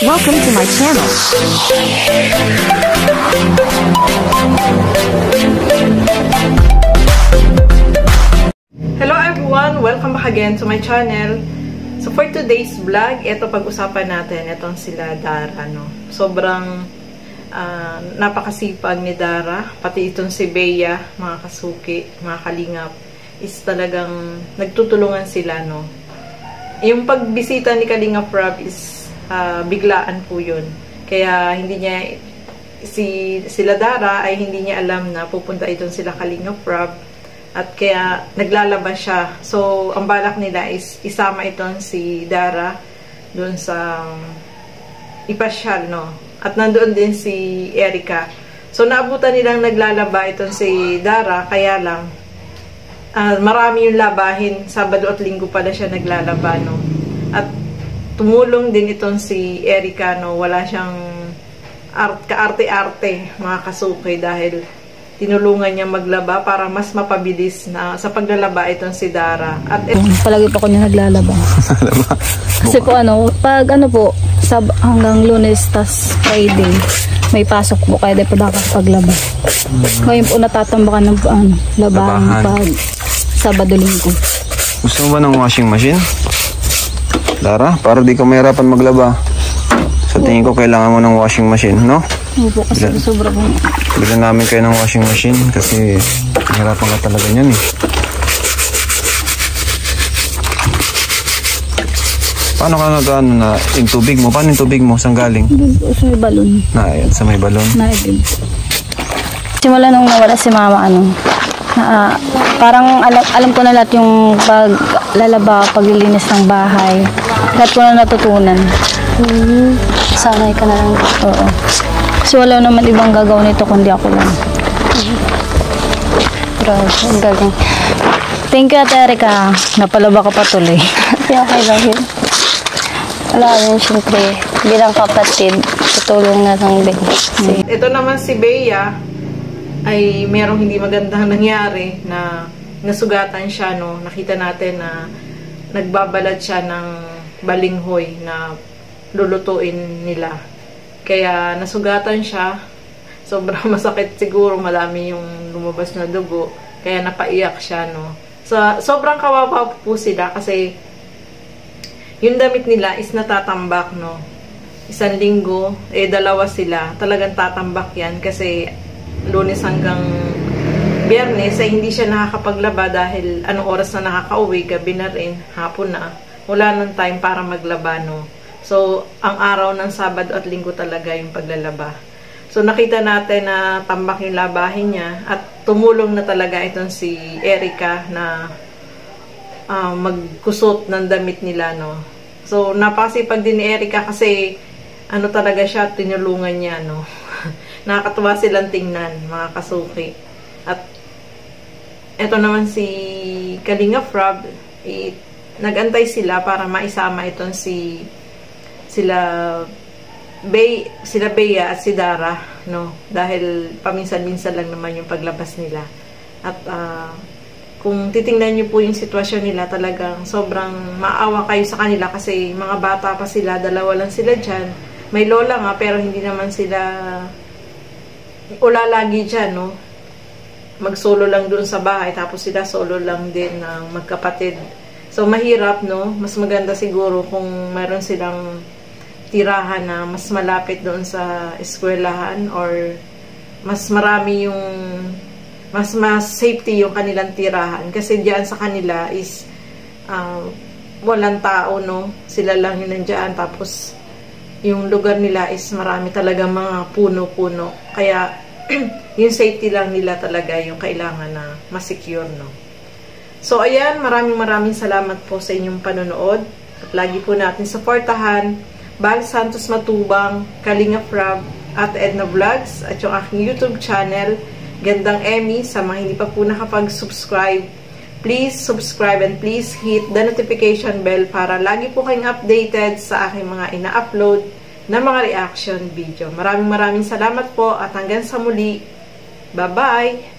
Welcome to my channel. Hello everyone! Welcome back again to my channel. So for today's vlog, ito pag-usapan natin, itong sila Dara, no? Sobrang napakasipag ni Dara, pati itong si Bea, mga kasuki, mga kalingap, is talagang nagtutulungan sila, no? Yung pagbisita ni Kalingap Rob is biglaan po yun. Kaya hindi niya, sila Dara ay hindi niya alam na pupunta itong sila Kalingap Rob. At kaya naglalaba siya. So, ang balak nila is isama itong si Dara doon sa ipasyal, no? At nandoon din si Erica. So, naabutan nilang naglalaba itong si Dara, kaya lang marami yung labahin. Sabado at Linggo pala siya naglalaba, no? At tumulong din itong si Erica, no? Wala siyang kaarte-arte, mga kasuki, dahil tinulungan niya maglaba para mas mapabilis na sa paglalaba itong si Dara. At palagi pa ko niya naglalaba. Kasi po pag po, hanggang Lunes tas Friday, may pasok po kaya di po nakakapaglaba. Ngayon po natatambakan ng labahan pag Sabado Linggo. Gusto mo ba ng washing machine, Dara? Para di ka mahirapan maglaba. Sa tingin ko kailangan mo ng washing machine, no? Opo, kasi sobra po. Bilan namin kayo ng washing machine kasi hirapan ka talaga niyan eh. Paano ka nag-ano na yung tubig mo? Paano yung tubig mo? Saan galing? Doon po sa may balon. Ayan, sa may balon? Naibig. Simula nung nawala si mama, parang alam ko na lahat yung paglalaba, paglilinis ng bahay. Lahat ko na natutunan. Sanay ka na lang. Oo. Kasi wala naman ibang gagawin nito kundi ako lang. Grabe, ang galing. Thank you, Ate Erica. Napalaba ka pa tuloy. Okay lang yun. Wala yun, syempre. Bilang kapatid, tutulong na ng Ben. Ito naman si Bea ay merong hindi magandang nangyari na nasugatan siya, no? Nakita natin na nagbabalat siya ng balinghoy na lulutuin nila. Kaya nasugatan siya. Sobrang masakit siguro, malami yung lumabas na dugo. Kaya napaiyak siya, no? So, sobrang kawawa po sila kasi yung damit nila is natatambak, no? Isang linggo, dalawa sila. Talagang tatambak yan kasi Lunes hanggang Biyernes ay hindi siya nakakapaglaba dahil anong oras na nakakauwi, gabi na rin, hapon na. Wala nang time para maglaba, no? So, ang araw ng Sabado at Linggo talaga yung paglalaba. So, nakita natin na tambak yung labahin niya at tumulong na talaga itong si Erica na magkusot ng damit nila, no? So, napakasipag din ni Erica kasi talaga siya, tinulungan niya, no? Nakakatuwa silang tingnan, mga kasuki. At eto naman si Kalingap Rob, nag-antay sila para maisama itong sila Bea at si Dara, no? Dahil paminsan-minsan lang naman yung paglabas nila. At kung titingnan niyo po yung sitwasyon nila, talagang sobrang maawa kayo sa kanila kasi mga bata pa sila, dalawa lang sila dyan. May lola nga pero hindi naman sila lagi dyan, no? Mag-solo lang doon sa bahay tapos sila solo lang din ng magkapatid. So mahirap, no? Mas maganda siguro kung mayroon silang tirahan na mas malapit doon sa eskwelahan or mas marami yung mas safety yung kanilang tirahan kasi diyan sa kanila is walang tao, no? Sila lang yung nandiyan tapos yung lugar nila is marami talaga mga puno-puno kaya yung safety lang nila talaga yung kailangan na ma-secure, no? So ayan, maraming salamat po sa inyong panonood at lagi po natin supportahan Bal Santos Matubang, Kalingap Rob, at Edna Vlogs, at yung aking YouTube channel, Gandang Emmy. Sa mga hindi pa po nakapag-subscribe, please subscribe and please hit the notification bell para lagi po kayong updated sa aking mga ina-upload na mga reaction video. Maraming salamat po at hanggang sa muli. Bye-bye!